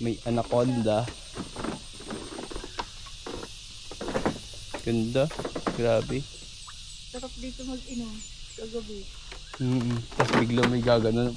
May anaconda. Ganda. Grabe. Sarap dito mag-inom sa gabi. Tapos bigla may gaganon.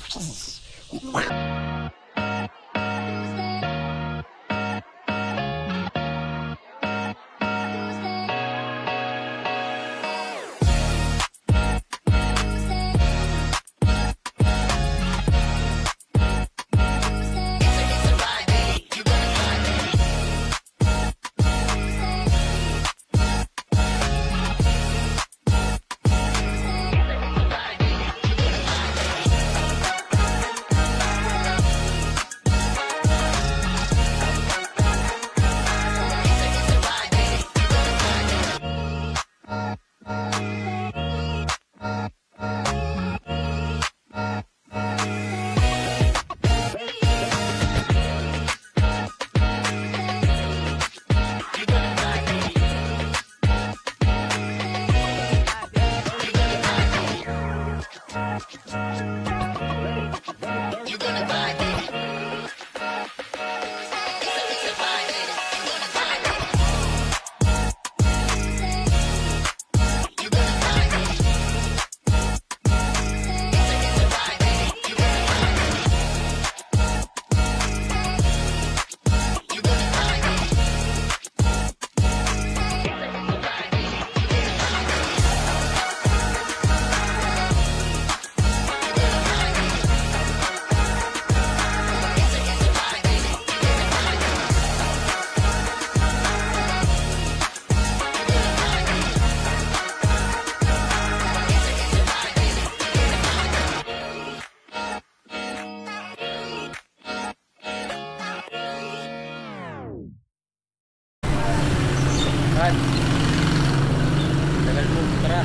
Tagal mo, tara.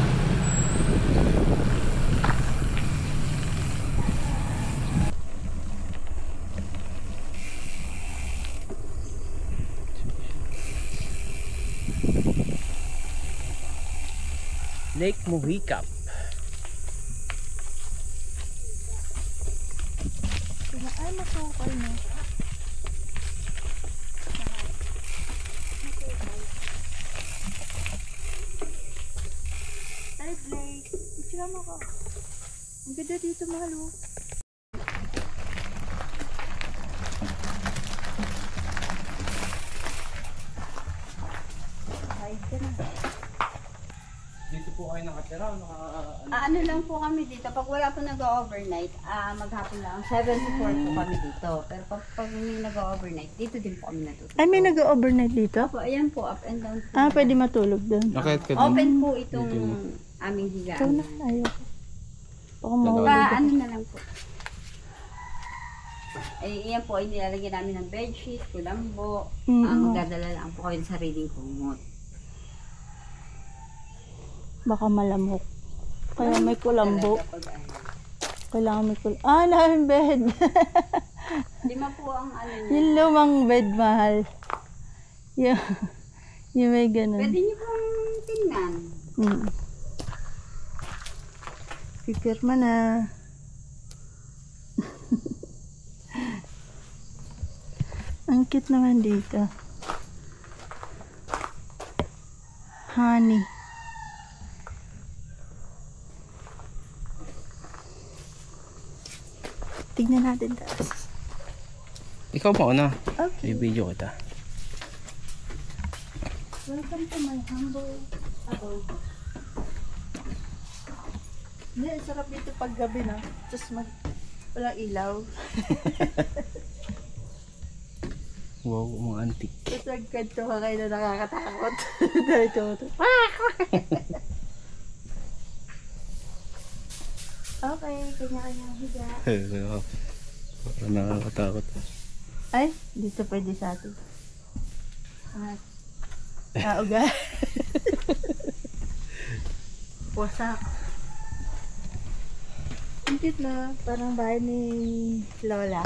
Lake Mohicap. Ay, masukal na. Ay, Blake. Picture mo ko. Ang ganda dito, mahal mo. Hide ka na. Dito po kayo nakatira? Ano lang po kami dito. Pag wala po nag-overnight, maghapon lang. 7 to 4 po kami dito. Pero pag may nag-overnight, dito din po kami natutulog. Ay, may nag-overnight dito? Opo, ayan po, up and down po. Pwede matulog doon. Nakait ka din? Open po itong aming higaan. Ikaw na, ayaw. Baka mawala. Ano na lang po. Eh, iyan po, ay nilalagyan namin ng bedsheet, kulambo. Magdadala lang po kayo sa reading kumot. Baka malamok. Kaya may kulambo. Kailangan may kulambo. Namin bed. Lima po ang ano niya. Yung lumang bed, mahal. Yung may ganun. Pwede niyo pong tingnan. Pipirma na. Ang cute naman dito. Honey. Tignan natin taas. Ikaw mauna. Okay. I-video kita. Welcome to my humble abode. Hindi, sarap dito pag gabi na. Tapos walang ilaw. Wow, mga antik. Tapos nagkanto ka kayo na nakakatakot. Dito. Okay, kanya-kanyang higa. Parang nakakatakot. Ay, dito pwede sa atin. Uga. Wasak. Ang cute na. Parang bahay ni Lola.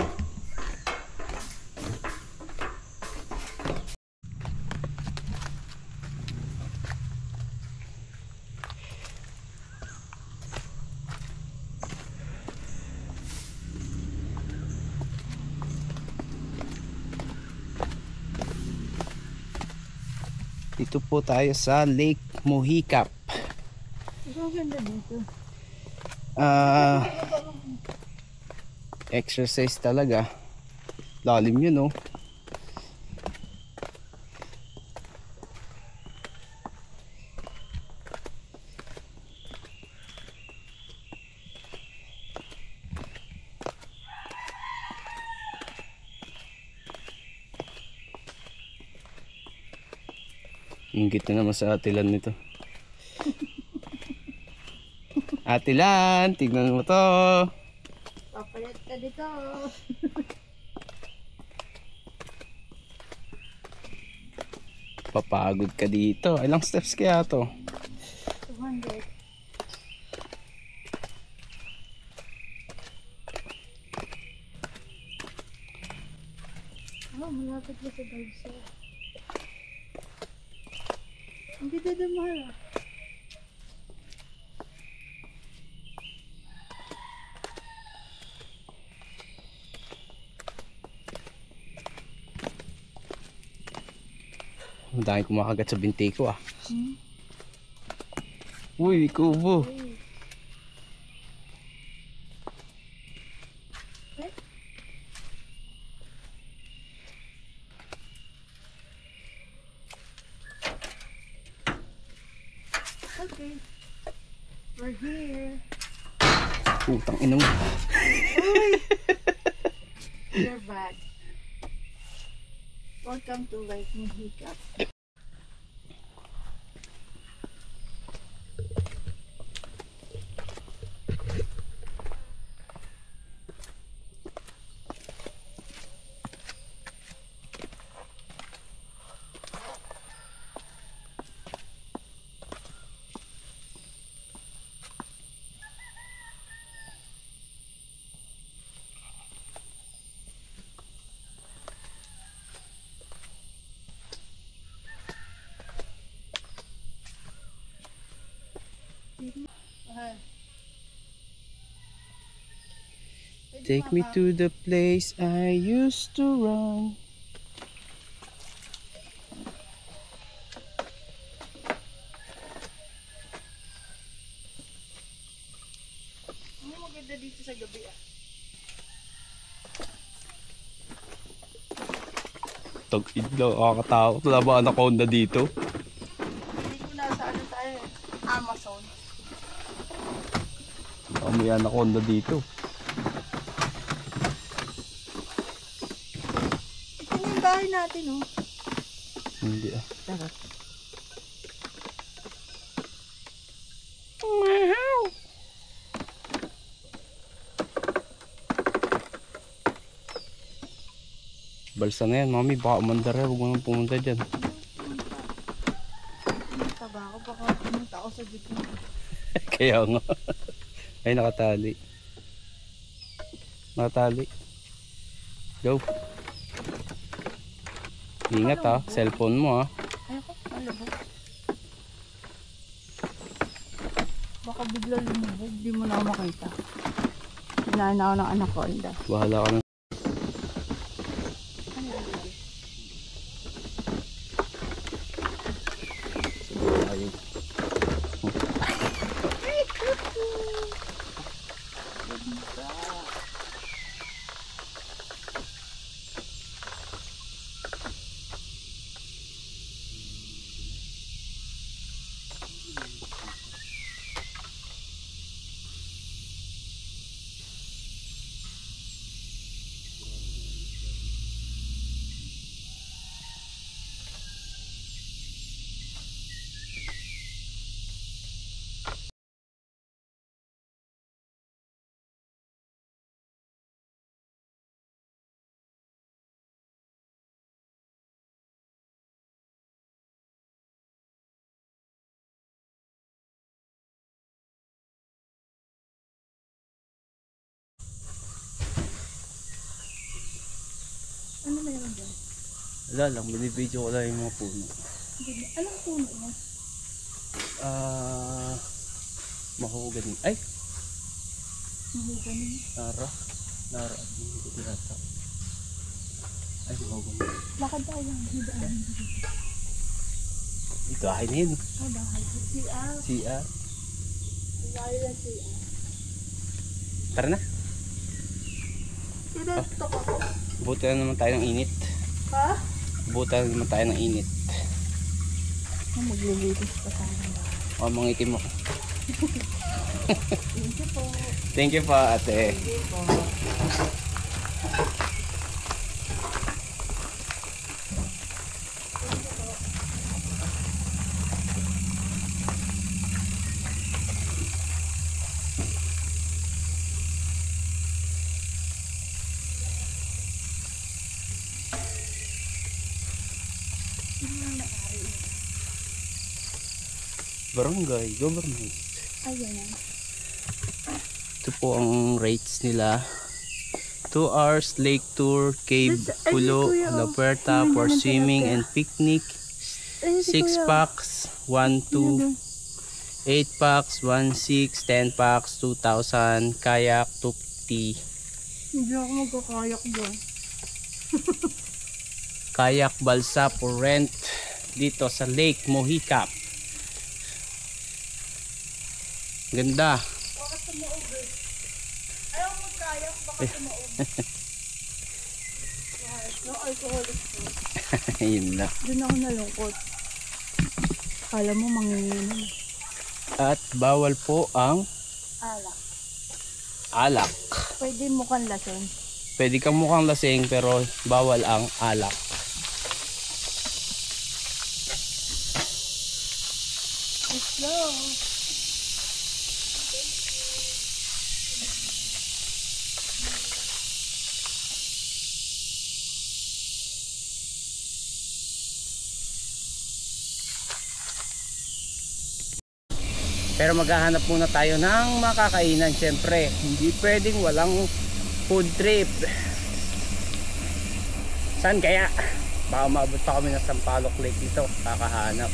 Dito po tayo sa Lake Mohicap. Ang ganda dito. Exercise talaga. Lalim yun, oh. Ingit na naman sa atilan nito. Atilan, tignan mo to. Papalit ka dito. Papagod ka dito. Ilang steps kaya to? 200. Malapit na sa dive set. Hindi na mahal ah. Ang dami kumakagat sa binti ko ah. Uy, kubo. Okay. We're here. Putang ina mo. You're back. Welcome to Lake Mohicap. Take me to the place I used to run. Ano maganda dito sa gabi ah? Tag-idlaw, nakakatakot. Wala ba anaconda dito? Hindi ko nasa ano tayo. Amazon. May anaconda dito. Ito yung bahay natin oh. Hindi ah. Tara. Balsa na yan, mami. Baka umandar yan. Huwag mo nang pumunta dyan. Pumunta ba ako? Baka pumunta ako sa gitna. Kaya nga. Ay, nakatali. Nakatali. Go. Ingat ha. Cellphone mo ha. Ayoko, malabog. Baka bigla lumubog, di mo na ako makita. Hinahan ako ng anaconda. Bahala ka na. Ayun. Ano meron dyan? Wala lang. Binibidyo ko lang yung mga puno. Anong puno mo? Mahogany. Ay! Mahogany. Nara. Nara. Hindi ata. Ay, mahogany. Lakad tayo lang. Hidaan. Ito akin na yun. Oh, bahay. CR. CR. Bahay na CR. Tara na. Ito ko. Buti na naman tayo ng init. Ha? Buti na naman tayo ng init. Maglilitis pa tayo ng bahay. O, mangitim ako. Thank you po. Thank you pa, ate. Thank you po. Barangay, government. Ayan. Ito po ang rates nila. 2 hours lake tour, cave, pulo, La Puerta for swimming and picnic. 6 packs, 1, 2, 8 packs, 1, 6, 10 packs, 2,000, kayak, 250. Hindi ako magkakayak dyan. Kayak balsa for rent dito sa Lake Mohicap. Ganda. Baka tumaubos. Ayaw magkayak, baka tumaubos. No alcoholic po. Ayun na. Doon ako nalungkot. Kala mo manginginom. At bawal po ang Alak. alak. Pwede mo kan lasing. Pwede kang mukhang lasing pero bawal ang alak. Slow. Pero maghahanap muna tayo ng makakainan syempre. Hindi pwedeng walang food trip. Saan kaya? Baka maabot pa kami ng Sampaloc Lake dito. Kakahanap.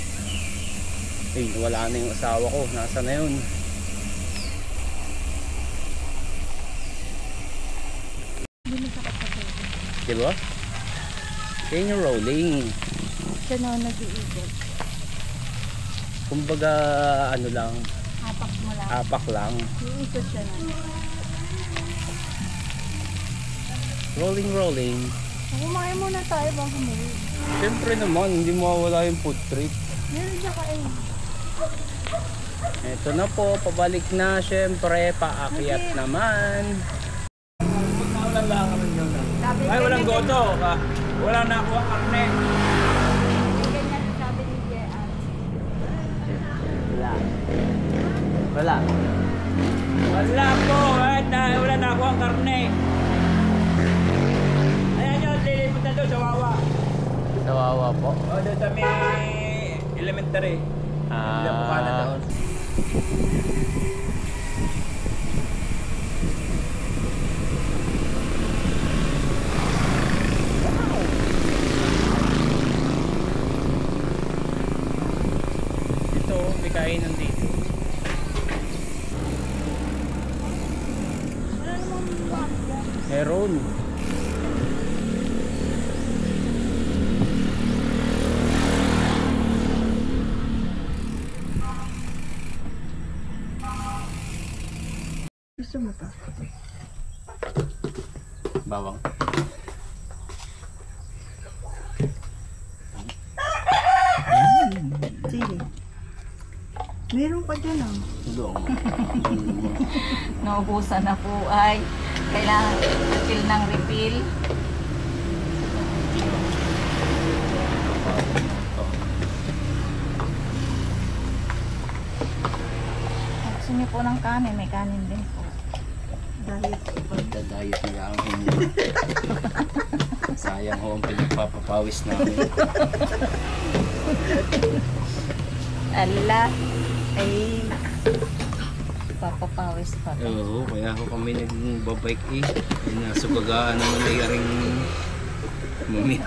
Eh, wala na yung asawa ko. Nasa na yun? Diba? Can you rolling? Siya na nag-iikot. Kumbaga ano lang, Apak mo lang. apak lang. Iikot siya na. Rolling, rolling. Kumain muna tayo baka umuwi. Siyempre naman, hindi mawawala yung food trip. Meron siya kain. Ito na po, pabalik na syempre, paakyat naman. Ay, walang goto. Wala na ako ang karne. Ganyan sabi ni JR. Wala. Wala. Wala po. Wala na ako ang karne. Ayan yun, lilipot na doon sa Wawa. Nawawa po. O, doon sa may elementary. Hindi ako na doon. Ito, may kainan dito. Meron. Gusto mo pa? Bawang. Sige. Meron pa dyan ah. Doon. Naubusan na po ay kailangan refill ng refill. Gusto niyo po ng kanin, may kanin din po. Diet. Magda-diet na lang ako. Sayang ho ang pinagpapapawis namin. Ala, ay papapawis pa. Oo, kaya ako kami nagbabike eh. Nasugagaan naman ay aring mamaya.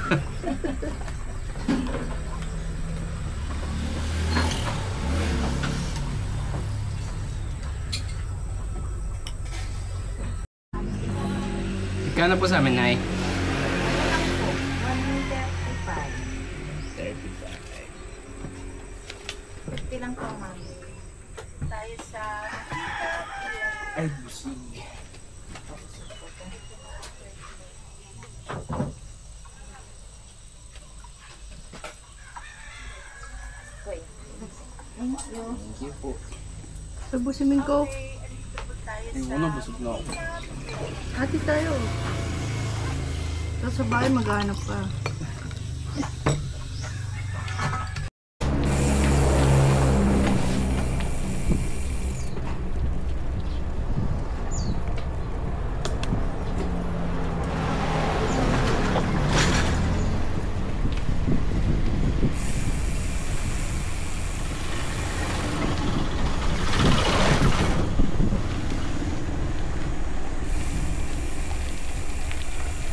Kano po sa amin, Nay? 135. 35. lang po, ma'am. Tayo sa... Ay, busing. Thank you po. Sabusimin ko. Ay, wala, busog na ako. Hati tayo. Tapos sa bahay maghanap ka.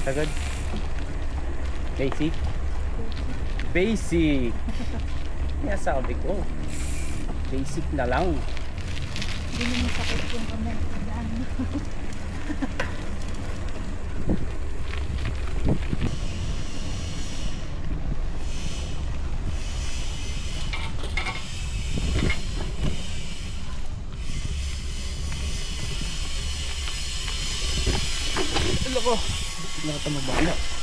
Agad. Basic. Basic. Kaya sabi ko. Basic na lang. Hindi mo sakit yung kamay. Ano ko? Nakata mabala.